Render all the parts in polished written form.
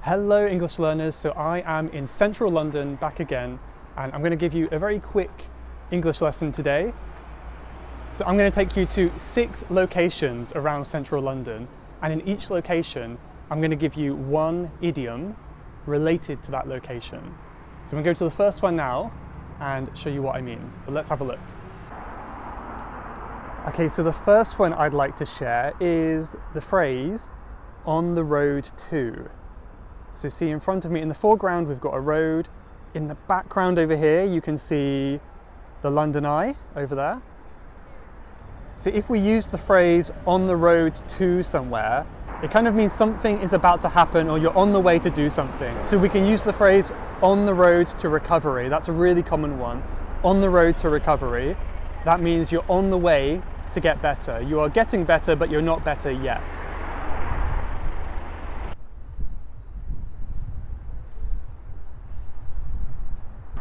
Hello English learners, so I am in central London back again and I'm going to give you a very quick English lesson today. So I'm going to take you to 6 locations around central London, and in each location I'm going to give you one idiom related to that location. So I'm going to go to the first one now and show you what I mean, but let's have a look. Okay, so the first one I'd like to share is the phrase "on the road to." So see in front of me in the foreground we've got a road. In the background over here you can see the London Eye over there. So if we use the phrase "on the road to somewhere," it kind of means something is about to happen or you're on the way to do something. So we can use the phrase "on the road to recovery." That's a really common one. On the road to recovery. That means you're on the way to get better. You are getting better, but you're not better yet.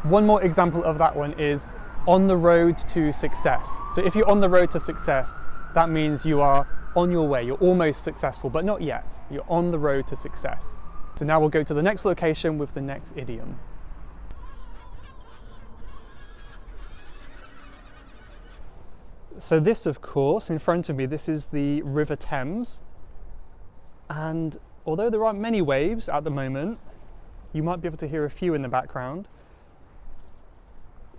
One more example of that one is "on the road to success." So if you're on the road to success, that means you are on your way. You're almost successful, but not yet. You're on the road to success. So now we'll go to the next location with the next idiom. So this, of course, in front of me, this is the River Thames. And although there aren't many waves at the moment, you might be able to hear a few in the background.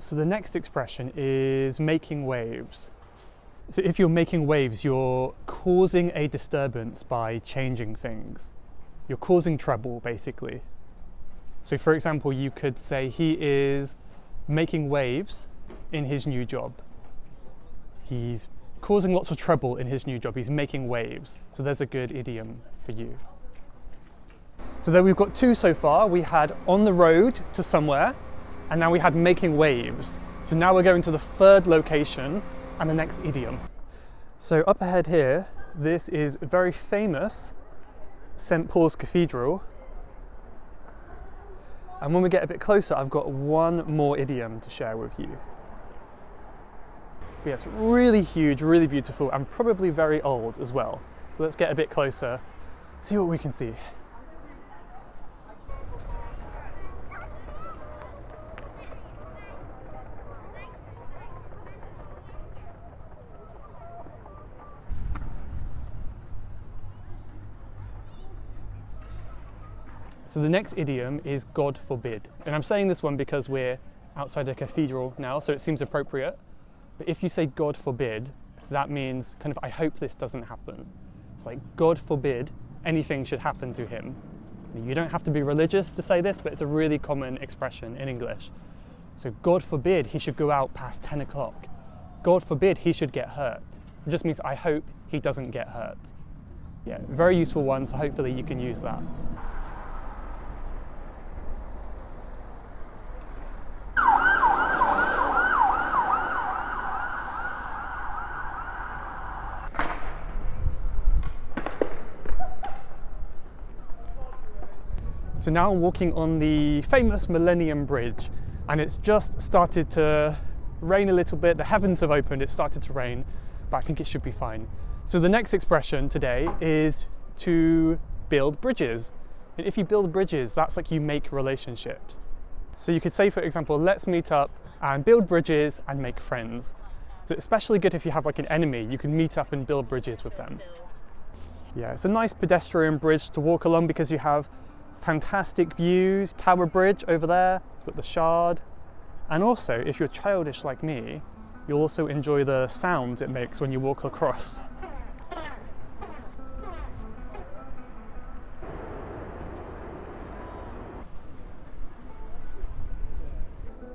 So the next expression is making waves. So if you're making waves, you're causing a disturbance by changing things. You're causing trouble, basically. So for example, you could say he is making waves in his new job. He's causing lots of trouble in his new job. He's making waves. So there's a good idiom for you. So there we've got 2 so far. We had "on the road to somewhere," and now we had "making waves." So now we're going to the 3rd location and the next idiom. So up ahead here, this is a very famous St. Paul's Cathedral. And when we get a bit closer, I've got one more idiom to share with you. But yeah, it's really huge, really beautiful, and probably very old as well. So let's get a bit closer, see what we can see. So the next idiom is "God forbid." And I'm saying this one because we're outside a cathedral now, so it seems appropriate. But if you say "God forbid," that means kind of, I hope this doesn't happen. It's like, God forbid anything should happen to him. You don't have to be religious to say this, but it's a really common expression in English. So God forbid he should go out past 10 o'clock. God forbid he should get hurt. It just means I hope he doesn't get hurt. Yeah, very useful one, so hopefully you can use that. So now I'm walking on the famous Millennium Bridge, and it's just started to rain a little bit. The heavens have opened, it started to rain, but I think it should be fine. So the next expression today is to build bridges. And if you build bridges, that's like you make relationships. So you could say, for example, let's meet up and build bridges and make friends. So especially good if you have like an enemy, you can meet up and build bridges with them. Yeah, it's a nice pedestrian bridge to walk along because you have fantastic views. Tower Bridge over there, you've got the Shard. And also, if you're childish like me, you'll also enjoy the sounds it makes when you walk across.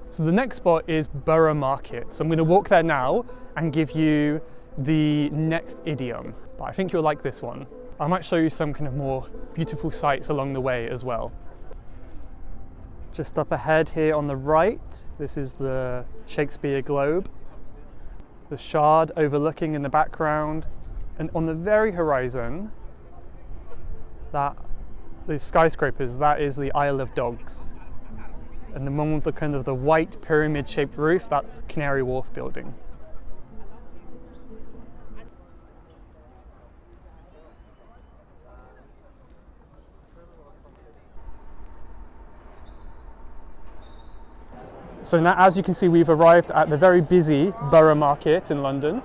So the next spot is Borough Market. So I'm going to walk there now and give you the next idiom. But I think you'll like this one. I might show you some kind of more beautiful sights along the way as well. Just up ahead here on the right, this is the Shakespeare Globe. The Shard overlooking in the background. And on the very horizon, those skyscrapers, that is the Isle of Dogs. And the one with the kind of the white pyramid-shaped roof, that's Canary Wharf building. So now, as you can see, we've arrived at the very busy Borough Market in London.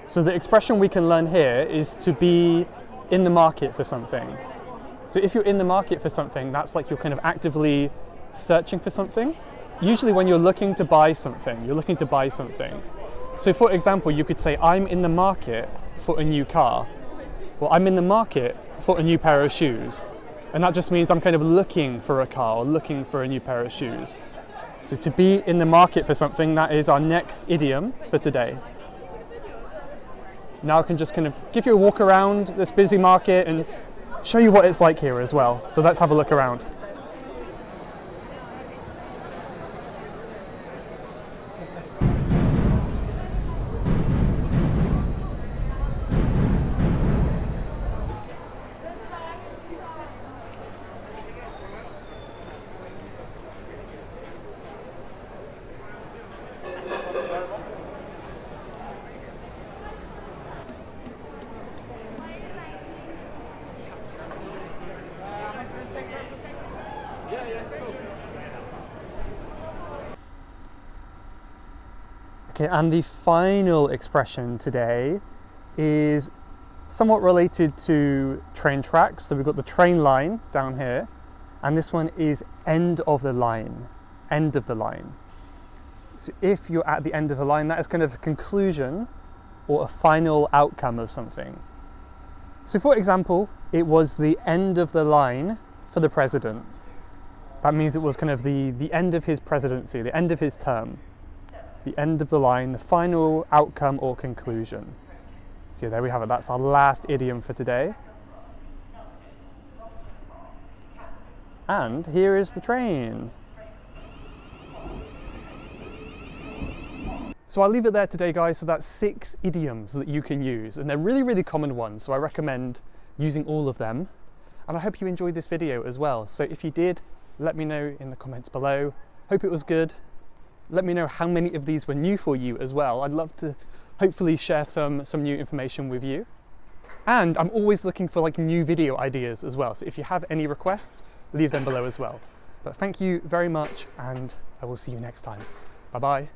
So the expression we can learn here is to be in the market for something. So if you're in the market for something, that's like you're kind of actively searching for something. Usually when you're looking to buy something, you're looking to buy something. So for example, you could say, I'm in the market for a new car. Well, I'm in the market for a new pair of shoes. And that just means I'm kind of looking for a car or looking for a new pair of shoes. So to be in the market for something, that is our next idiom for today. Now I can just kind of give you a walk around this busy market and show you what it's like here as well. So let's have a look around. Okay, and the final expression today is somewhat related to train tracks. So we've got the train line down here, and this one is end of the line, end of the line. So if you're at the end of the line, that is kind of a conclusion or a final outcome of something. So for example, it was the end of the line for the president. That means it was kind of the end of his presidency, the end of his term. The end of the line, the final outcome or conclusion. So yeah, there we have it. That's our last idiom for today. And here is the train. So I'll leave it there today, guys. So that's 6 idioms that you can use, and they're really, really common ones. So I recommend using all of them. And I hope you enjoyed this video as well. So if you did, let me know in the comments below. Hope it was good. Let me know how many of these were new for you as well. I'd love to hopefully share some new information with you. And I'm always looking for like new video ideas as well. So if you have any requests, leave them below as well. But thank you very much, and I will see you next time. Bye bye.